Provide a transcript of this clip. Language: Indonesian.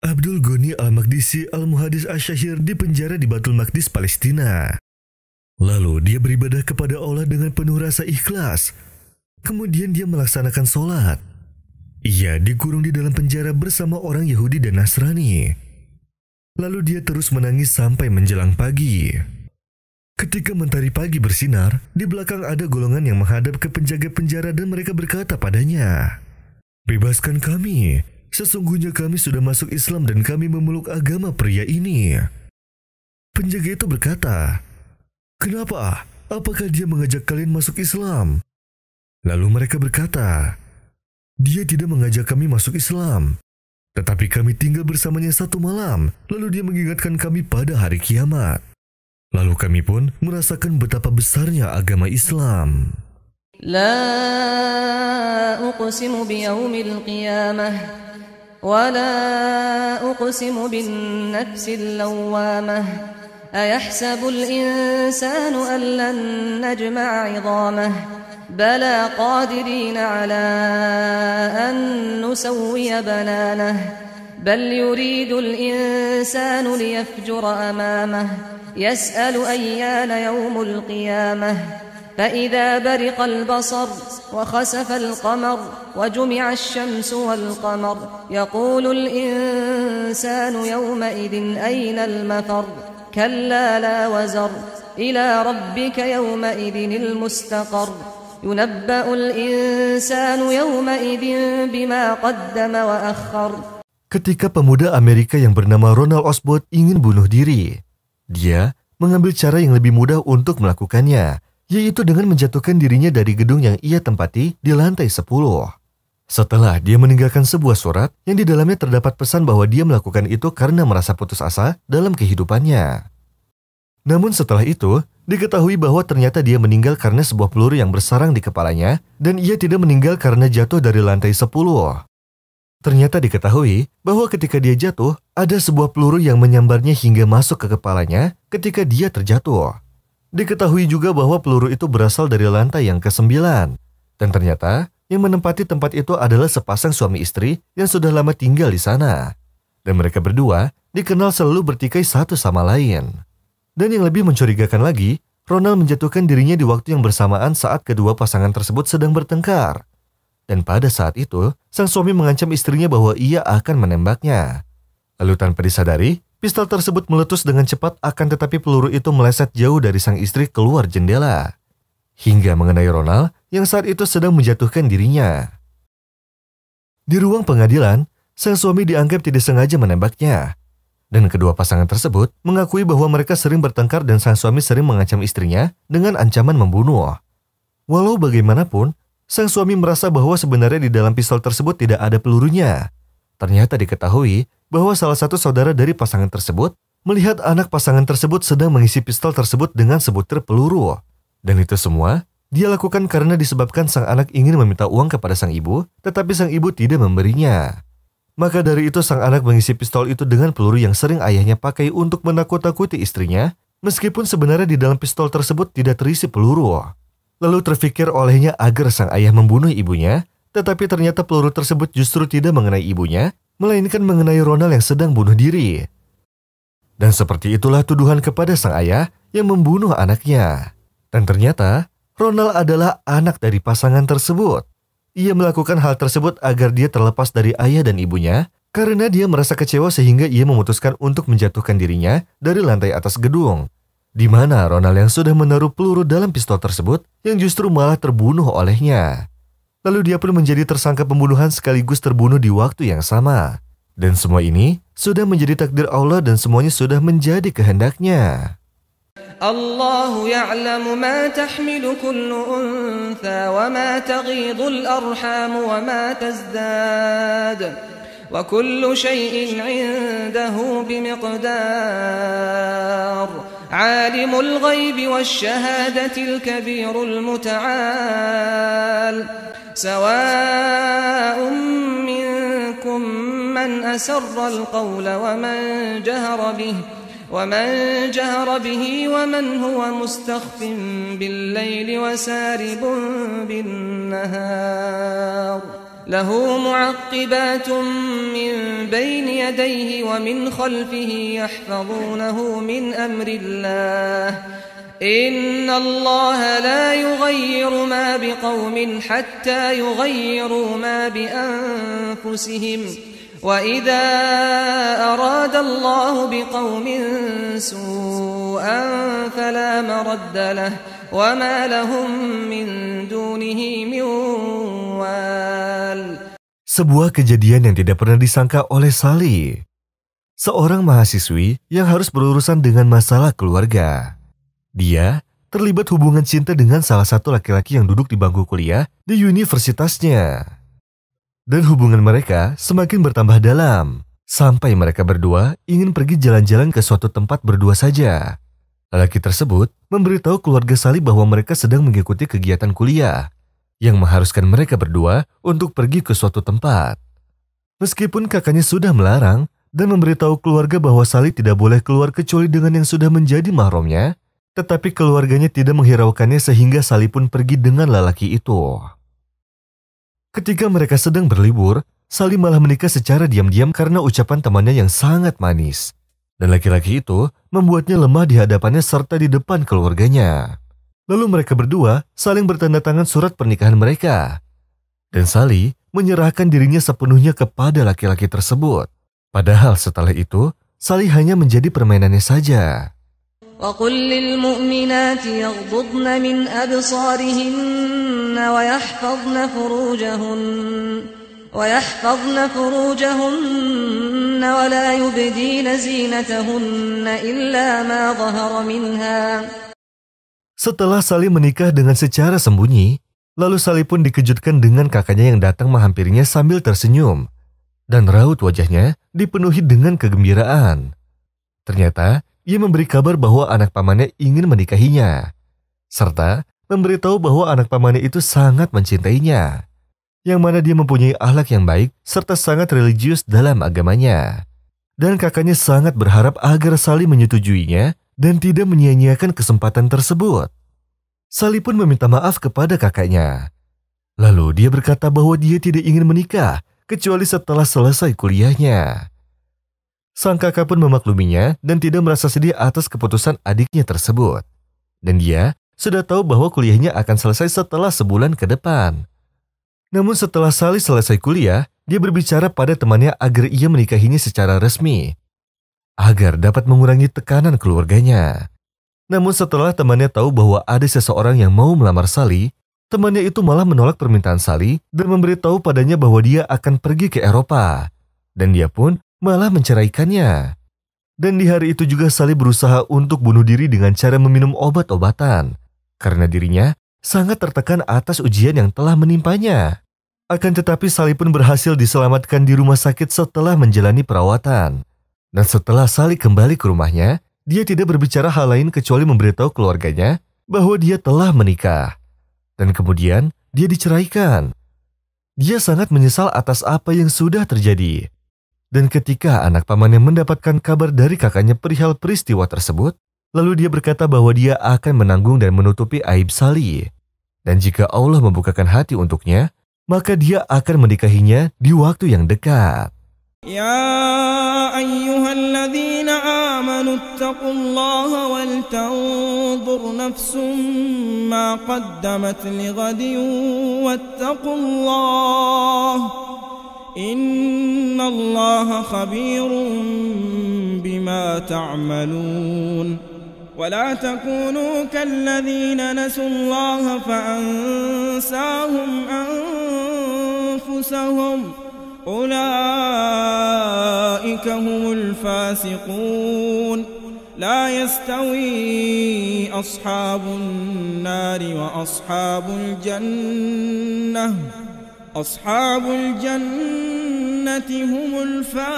Abdul Ghani Al-Maqdisi Al-Muhaddits Asy-Syahir dipenjara di Baitul Maqdis, Palestina. Lalu dia beribadah kepada Allah dengan penuh rasa ikhlas. Kemudian dia melaksanakan sholat. Ia dikurung di dalam penjara bersama orang Yahudi dan Nasrani. Lalu dia terus menangis sampai menjelang pagi. Ketika mentari pagi bersinar, di belakang ada golongan yang menghadap ke penjaga penjara dan mereka berkata padanya, "Bebaskan kami, sesungguhnya kami sudah masuk Islam dan kami memeluk agama pria ini." Penjaga itu berkata, "Kenapa? Apakah dia mengajak kalian masuk Islam?" Lalu mereka berkata, "Dia tidak mengajak kami masuk Islam, tetapi kami tinggal bersamanya satu malam, lalu dia mengingatkan kami pada hari kiamat. Lalu kami pun merasakan betapa besarnya agama Islam." La uqsimu biyawmil qiyamah wa la uqsimu bin nafsil lawwamah ayahsabul insanu an lan najma'a 'idhamah bala qadirina 'ala an nusawwiya bananah bal yuridul insanu liyafjura amamah يسأل أيان يوم القيامة فإذا برق البصر وخسف القمر وجمع الشمس والقمر يقول الإنسان يومئذ أين المفر كلا لا وزر إلى ربك يومئذ المستقر ينبأ الإنسان يومئذ بما قدم وأخر. Ketika pemuda Amerika yang bernama Ronald Osborn ingin bunuh diri, dia mengambil cara yang lebih mudah untuk melakukannya, yaitu dengan menjatuhkan dirinya dari gedung yang ia tempati di lantai 10. Setelah dia meninggalkan sebuah surat yang di dalamnya terdapat pesan bahwa dia melakukan itu karena merasa putus asa dalam kehidupannya. Namun setelah itu, diketahui bahwa ternyata dia meninggal karena sebuah peluru yang bersarang di kepalanya, dan ia tidak meninggal karena jatuh dari lantai 10. Ternyata diketahui bahwa ketika dia jatuh, ada sebuah peluru yang menyambarnya hingga masuk ke kepalanya ketika dia terjatuh. Diketahui juga bahwa peluru itu berasal dari lantai yang ke-9. Dan ternyata yang menempati tempat itu adalah sepasang suami istri yang sudah lama tinggal di sana. Dan mereka berdua dikenal selalu bertikai satu sama lain. Dan yang lebih mencurigakan lagi, Ronald menjatuhkan dirinya di waktu yang bersamaan saat kedua pasangan tersebut sedang bertengkar. Dan pada saat itu, sang suami mengancam istrinya bahwa ia akan menembaknya. Lalu tanpa disadari, pistol tersebut meletus dengan cepat, akan tetapi peluru itu meleset jauh dari sang istri keluar jendela, hingga mengenai Ronald yang saat itu sedang menjatuhkan dirinya. Di ruang pengadilan, sang suami dianggap tidak sengaja menembaknya. Dan kedua pasangan tersebut mengakui bahwa mereka sering bertengkar dan sang suami sering mengancam istrinya dengan ancaman membunuh. Walau bagaimanapun, sang suami merasa bahwa sebenarnya di dalam pistol tersebut tidak ada pelurunya. Ternyata diketahui bahwa salah satu saudara dari pasangan tersebut melihat anak pasangan tersebut sedang mengisi pistol tersebut dengan sebutir peluru. Dan itu semua dia lakukan karena disebabkan sang anak ingin meminta uang kepada sang ibu, tetapi sang ibu tidak memberinya. Maka dari itu sang anak mengisi pistol itu dengan peluru yang sering ayahnya pakai untuk menakut-takuti istrinya, meskipun sebenarnya di dalam pistol tersebut tidak terisi peluru. Lalu terfikir olehnya agar sang ayah membunuh ibunya, tetapi ternyata peluru tersebut justru tidak mengenai ibunya, melainkan mengenai Ronald yang sedang bunuh diri. Dan seperti itulah tuduhan kepada sang ayah yang membunuh anaknya. Dan ternyata Ronald adalah anak dari pasangan tersebut. Ia melakukan hal tersebut agar dia terlepas dari ayah dan ibunya, karena dia merasa kecewa sehingga ia memutuskan untuk menjatuhkan dirinya dari lantai atas gedung, di mana Ronald yang sudah menaruh peluru dalam pistol tersebut yang justru malah terbunuh olehnya. Lalu dia pun menjadi tersangka pembunuhan sekaligus terbunuh di waktu yang sama. Dan semua ini sudah menjadi takdir Allah dan semuanya sudah menjadi kehendaknya. Allahu ya'lamu ma tahmilu kullu untha wa ma taghidul arham wa ma tazdad. Wa kullu shay'in 'indahu bimiqdar. عالم الغيب والشهادة الكبير المتعال سواء منكم من أسر القول ومن جهر به ومن هو مستخف بالليل وسارب بالنهار له معقبات من بين يديه ومن خلفه يحفظونه من أمر الله إن الله لا يغير ما بقوم حتى يغيروا ما بأنفسهم وإذا أراد الله بقوم سوءا فلا مرد له وما لهم من دونه من وال. Sebuah kejadian yang tidak pernah disangka oleh Sally. Seorang mahasiswi yang harus berurusan dengan masalah keluarga. Dia terlibat hubungan cinta dengan salah satu laki-laki yang duduk di bangku kuliah di universitasnya. Dan hubungan mereka semakin bertambah dalam, sampai mereka berdua ingin pergi jalan-jalan ke suatu tempat berdua saja. Lelaki tersebut memberitahu keluarga Sally bahwa mereka sedang mengikuti kegiatan kuliah, yang mengharuskan mereka berdua untuk pergi ke suatu tempat. Meskipun kakaknya sudah melarang dan memberitahu keluarga bahwa Sally tidak boleh keluar kecuali dengan yang sudah menjadi mahramnya, tetapi keluarganya tidak menghiraukannya sehingga Sally pun pergi dengan lelaki itu. Ketika mereka sedang berlibur, Sally malah menikah secara diam-diam karena ucapan temannya yang sangat manis. Dan laki-laki itu membuatnya lemah di hadapannya serta di depan keluarganya. Lalu mereka berdua saling bertanda tangan surat pernikahan mereka. Dan Sally menyerahkan dirinya sepenuhnya kepada laki-laki tersebut. Padahal setelah itu, Sally hanya menjadi permainannya saja. وقل للمؤمنات يغضضن من أبصارهن ويحفظن فروجهن ولا يبدين زينتهن إلا ما ظهر منها. Setelah Sally menikah dengan secara sembunyi, lalu Sally pun dikejutkan dengan kakaknya yang datang menghampirinya sambil tersenyum. Dan raut wajahnya dipenuhi dengan kegembiraan. Ternyata, ia memberi kabar bahwa anak pamannya ingin menikahinya, serta memberitahu bahwa anak pamannya itu sangat mencintainya, yang mana dia mempunyai akhlak yang baik serta sangat religius dalam agamanya. Dan kakaknya sangat berharap agar Sally menyetujuinya dan tidak menyia-nyiakan kesempatan tersebut. Sally pun meminta maaf kepada kakaknya. Lalu dia berkata bahwa dia tidak ingin menikah kecuali setelah selesai kuliahnya. Sang kakak pun memakluminya dan tidak merasa sedih atas keputusan adiknya tersebut. Dan dia sudah tahu bahwa kuliahnya akan selesai setelah sebulan ke depan. Namun setelah Sally selesai kuliah, dia berbicara pada temannya agar ia menikahinya secara resmi, agar dapat mengurangi tekanan keluarganya. Namun setelah temannya tahu bahwa ada seseorang yang mau melamar Sally, temannya itu malah menolak permintaan Sally dan memberitahu padanya bahwa dia akan pergi ke Eropa. Dan dia pun malah menceraikannya. Dan di hari itu juga Sally berusaha untuk bunuh diri dengan cara meminum obat-obatan, karena dirinya sangat tertekan atas ujian yang telah menimpanya. Akan tetapi Sally pun berhasil diselamatkan di rumah sakit setelah menjalani perawatan. Dan setelah Sally kembali ke rumahnya, dia tidak berbicara hal lain kecuali memberitahu keluarganya bahwa dia telah menikah. Dan kemudian dia diceraikan. Dia sangat menyesal atas apa yang sudah terjadi. Dan ketika anak pamannya mendapatkan kabar dari kakaknya perihal peristiwa tersebut, lalu dia berkata bahwa dia akan menanggung dan menutupi aib Sally. Dan jika Allah membukakan hati untuknya, maka dia akan menikahinya di waktu yang dekat. Ya ayyuhalladzina amanu ittaqullaha wal tanzur nafsum ma qaddamat lighadin wattaqullaha innallaha khabirun bima ta'malun. ولا تكونوا كالذين نسوا الله فأنساهم أنفسهم أولئك هم الفاسقون لا يستوي أصحاب النار وأصحاب الجنة أصحاب الجنة هم الفائزون.